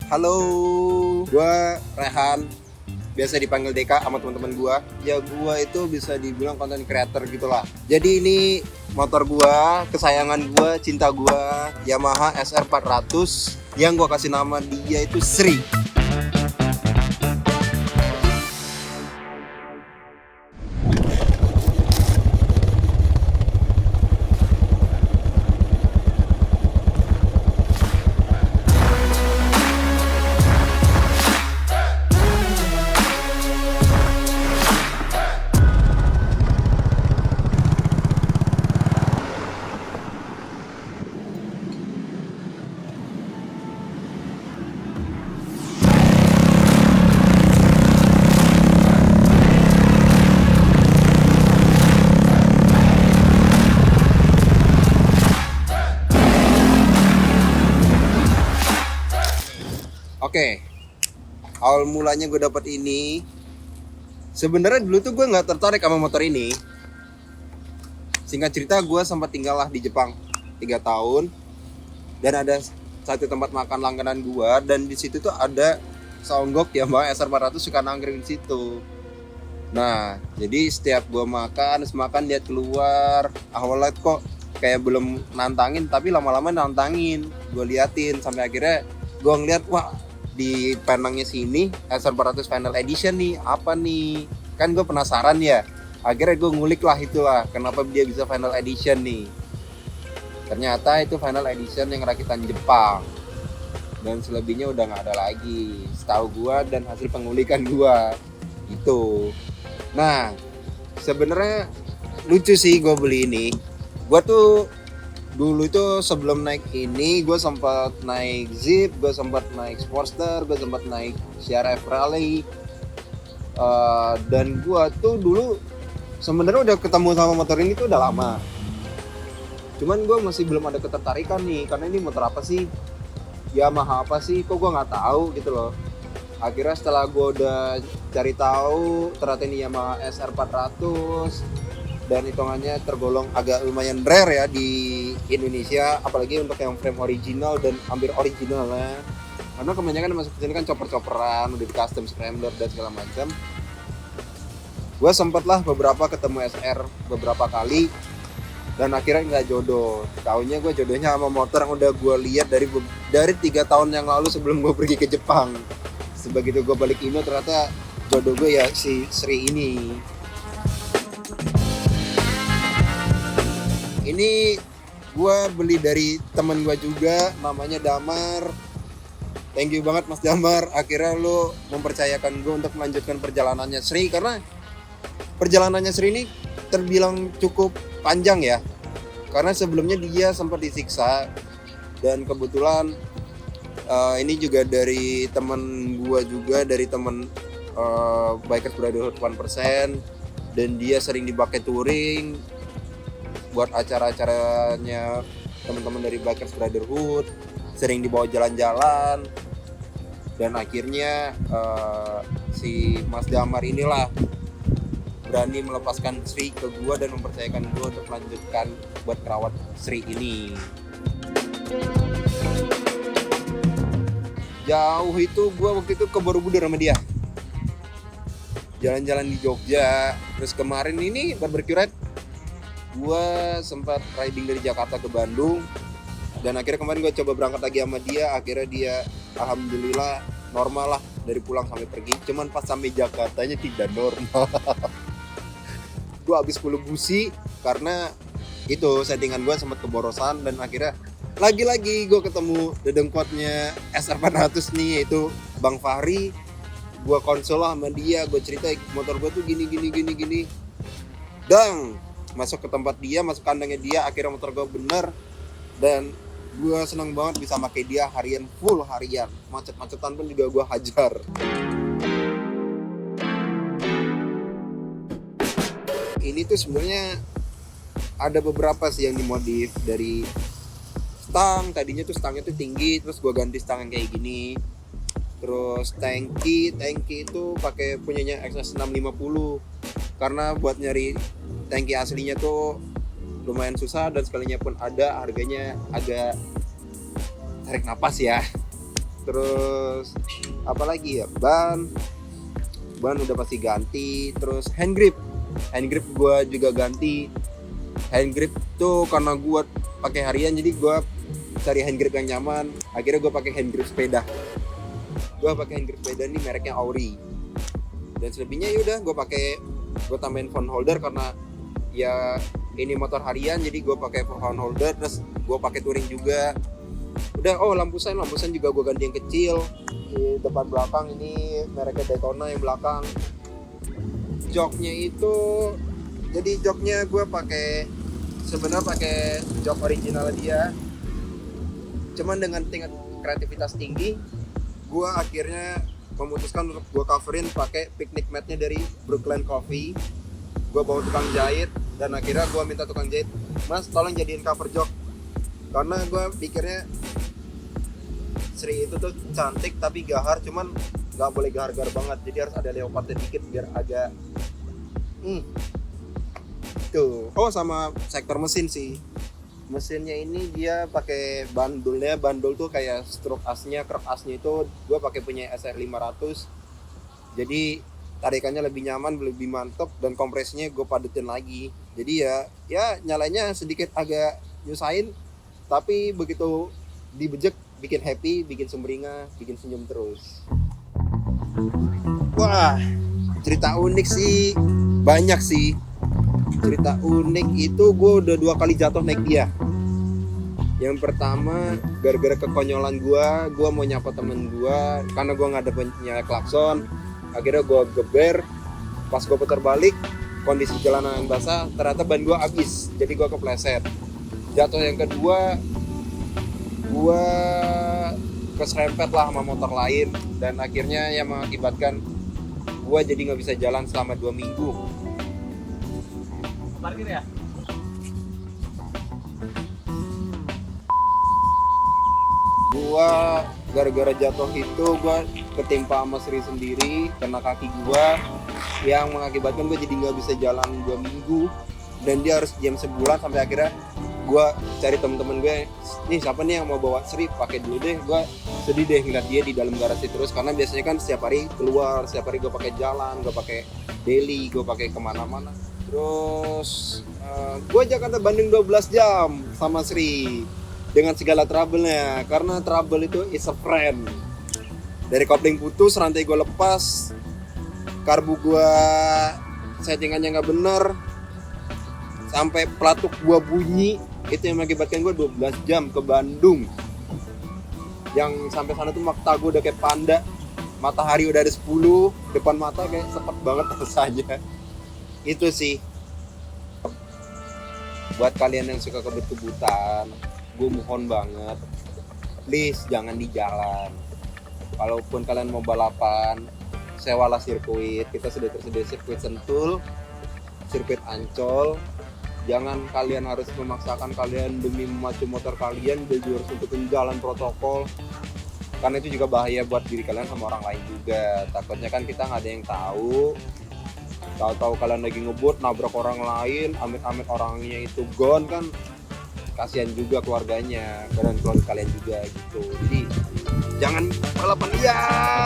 Halo, gua Rehan, biasa dipanggil Deka sama teman-teman gua. Ya gua itu bisa dibilang content creator gitulah. Jadi ini motor gua, kesayangan gua, cinta gua, Yamaha SR 400 yang gua kasih nama dia itu Sri. Oke, awal mulanya gue dapet ini, sebenarnya dulu tuh gue nggak tertarik sama motor ini. Singkat cerita, gue sempat tinggal lah di Jepang 3 tahun, dan ada satu tempat makan langganan gue, dan di situ tuh ada Songgok Yamaha SR 400 suka nangkring di situ. Nah, jadi setiap gue makan lihat keluar, awalnya kok kayak belum nantangin, tapi lama-lama nantangin. Gue liatin sampai akhirnya gue ngeliat, wah di penangnya sini SR 400 Final Edition nih, apa nih? Kan gue penasaran ya. Akhirnya gue ngulik lah itulah, kenapa dia bisa Final Edition nih. Ternyata itu Final Edition yang rakitan Jepang. Dan selebihnya udah nggak ada lagi, setahu gue dan hasil pengulikan gue itu. Nah, sebenarnya lucu sih gue beli ini. Gue tuh dulu itu sebelum naik ini, gue sempat naik Zip, gue sempat naik Sportster, gue sempat naik CRF Rally. Dan gue tuh dulu sebenarnya udah ketemu sama motor ini tuh udah lama. Cuman gue masih belum ada ketertarikan nih, karena ini motor apa sih? Yamaha apa sih? Kok gue nggak tahu gitu loh. Akhirnya setelah gue udah cari tahu, ternyata ini Yamaha SR 400 dan hitungannya tergolong agak lumayan rare ya di Indonesia, apalagi untuk yang frame original dan hampir original lah. Karena kebanyakan masuk ke sini kan chopper-chopperan, udah di custom scrambler dan segala macam. Gue sempet lah beberapa ketemu SR beberapa kali dan akhirnya nggak jodoh. Taunya gue jodohnya sama motor yang udah gue lihat dari 3 tahun yang lalu sebelum gue pergi ke Jepang. Sebegitu gue balik Indo, ternyata jodoh gue ya si Sri ini. Ini gue beli dari temen gue juga, namanya Damar. Thank you banget Mas Damar, akhirnya lo mempercayakan gue untuk melanjutkan perjalanannya Sri. Karena perjalanannya Sri ini terbilang cukup panjang ya. Karena sebelumnya dia sempat disiksa. Dan kebetulan ini juga dari temen gue juga, dari temen Bikers Brotherhood 1%. Dan dia sering dipakai touring buat acara-acaranya teman-teman dari Bikers Brotherhood, sering dibawa jalan-jalan. Dan akhirnya si Mas Damar inilah berani melepaskan Sri ke gua dan mempercayakan gua untuk melanjutkan buat kerawat Sri ini. Jauh itu gua waktu itu ke Borobudur sama dia, jalan-jalan di Jogja. Terus kemarin ini barbecue ride, gue sempat riding dari Jakarta ke Bandung. Dan akhirnya kemarin gue coba berangkat lagi sama dia. Akhirnya dia alhamdulillah normal lah dari pulang sampai pergi. Cuman pas sampai Jakartanya tidak normal. Gue habis full busi karena itu settingan gue sempat keborosan. Dan akhirnya lagi-lagi gue ketemu dedengkotnya SR 400 nih, yaitu Bang Fahri. Gue konsol lah sama dia, gue cerita motor gue tuh gini. Dan masuk ke tempat dia, masuk kandangnya dia, akhirnya motor gue bener. Dan gue seneng banget bisa pakai dia full harian, macet-macetan pun juga gue hajar. Ini tuh sebenarnya ada beberapa sih yang dimodif. Dari stang, tadinya tuh stangnya tuh tinggi, terus gue ganti stang yang kayak gini. Terus tangki itu pakai punyanya XS 650 karena buat nyari tangki aslinya tuh lumayan susah, dan sekalinya pun ada harganya agak tarik napas ya. Terus apa lagi ya, ban udah pasti ganti. Terus hand grip gue juga ganti. Hand grip tuh karena gue pakai harian, jadi gue cari hand grip yang nyaman. Akhirnya gue pakai hand grip sepeda. Nih mereknya Auri. Dan selebihnya yaudah gue tambahin phone holder karena ya ini motor harian, jadi gue pakai phone holder. Terus gue pakai touring juga. Udah, lampu sen juga gue ganti yang kecil. Di depan belakang ini mereknya Daytona yang belakang. Joknya itu, jadi joknya gue sebenarnya pakai jok original dia. Cuman dengan tingkat kreativitas tinggi, gue akhirnya memutuskan untuk gue coverin pakai picnic mat-nya dari Brooklyn Coffee. Gue bawa tukang jahit dan akhirnya gue minta tukang jahit, "Mas, tolong jadiin cover jok." Karena gue pikirnya Sri itu tuh cantik tapi gahar, cuman nggak boleh gahar-gahar banget, jadi harus ada leopardnya dikit biar agak tuh. Sama sektor mesin sih. Mesinnya ini dia pakai bandul tuh kayak stroke asnya, krek asnya itu gue pakai punya SR 500. Jadi tarikannya lebih nyaman, lebih mantap, dan kompresinya gue padetin lagi. Jadi ya nyalanya sedikit agak nyusahin, tapi begitu dibejek bikin happy, bikin sumringah, bikin senyum terus. Wah, cerita unik sih banyak sih. Cerita unik itu gue udah 2 kali jatuh naik dia. Yang pertama gara-gara kekonyolan gue mau nyapa temen gue karena gue nggak ada punya klakson. Akhirnya gue geber, pas gue putar balik kondisi jalanan basah, ternyata ban gue habis, jadi gue kepleset. Jatuh yang kedua, gue keserempet lah sama motor lain, dan akhirnya yang mengakibatkan gue jadi nggak bisa jalan selama 2 minggu. Parkir ya? Gue gara-gara jatuh itu gue ketimpa sama Sri sendiri, kena kaki gue, yang mengakibatkan gue jadi nggak bisa jalan 2 minggu, dan dia harus diam sebulan. Sampai akhirnya gue cari temen-temen gue, nih siapa nih yang mau bawa Sri, pakai dulu deh. Gue sedih deh ngeliat dia di dalam garasi terus, karena biasanya kan setiap hari keluar, setiap hari gue pakai jalan, gue pakai daily, gue pakai kemana-mana. Terus gue Jakarta Bandung 12 jam sama Sri dengan segala trouble-nya, karena trouble itu is a friend. Dari kopling putus, rantai gue lepas, karbu gue settingannya nggak bener, sampai pelatuk gue bunyi. Itu yang mengakibatkan gue 12 jam ke Bandung. Yang sampai sana tuh mata gue udah kayak panda, matahari udah ada 10, depan mata kayak sepet banget rasanya. Itu sih. Buat kalian yang suka kebut-kebutan, gue mohon banget, please jangan di jalan. Kalaupun kalian mau balapan, sewalah sirkuit. Kita sudah tersedia sirkuit Sentul, sirkuit Ancol. Jangan kalian harus memaksakan kalian demi memacu motor kalian jadi harus ikutin jalan protokol, karena itu juga bahaya buat diri kalian sama orang lain juga. Takutnya kan kita nggak ada yang tahu kalian lagi ngebut nabrak orang lain, amit-amit orangnya itu gone, kan kasihan juga keluarganya dan keluarga kalian juga gitu. Jadi jangan balapan liar.